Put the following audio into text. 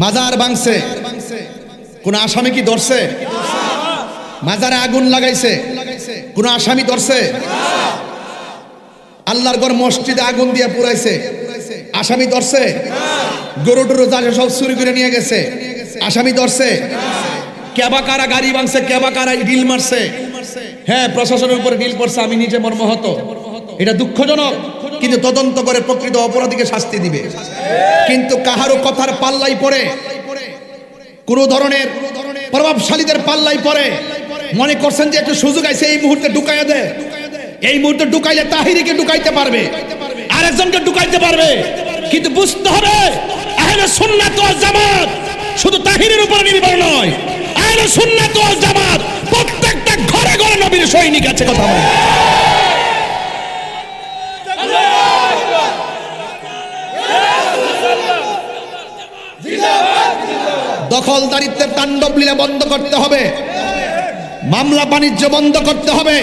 মাজার ভাঙছে, কোন আসামি কি ধরছে? মাজারে আগুন লাগাইছে, কোন আসামি ধরছে? আল্লাহর ঘর মসজিদে আগুন দিয়ে পুরাইছে, আসামি ধরছে? গরু টরু যা সব চুরি করে নিয়ে গেছে, আসামি ধরছে? কেবা কারা গাড়ি ভাঙছে, কেবা কারা ডিল মারছে, হ্যাঁ প্রশাসনের উপরে ডিল করছে, আমি নিজে মর্মাহত। এটা দুঃখজনক, কিন্তু তদন্ত করে প্রকৃত অপরাধীকে শাস্তি দিবে। কিন্তু কাহারও কথার পাল্লাই পড়ে, কোন ধরনের প্রভাবশালীদের পাল্লাই পড়ে মনে করছেন যে একটু সুযোগ আছে এই মুহূর্তে ঢুকাইয়া দে, এই মুহূর্তে ঢুকাইলে তাহিরিকে ঢুকাইতে পারবে, আরেকজনকে ঢুকাইতে পারবে। কিন্তু বুঝতে হবে আহলে সুন্নাত ওয়াল জামাত শুধু তাহিরের উপর নির্ভর নয়, আহলে সুন্নাত ওয়াল জামাত প্রত্যেকটা ঘরে ঘরে নবীর সৈনিক আছে। কথা বলে দখলদারিত্বের তাণ্ডব লীলা বন্ধ করতে হবে, মামলা বাণিজ্য বন্ধ করতে হবে।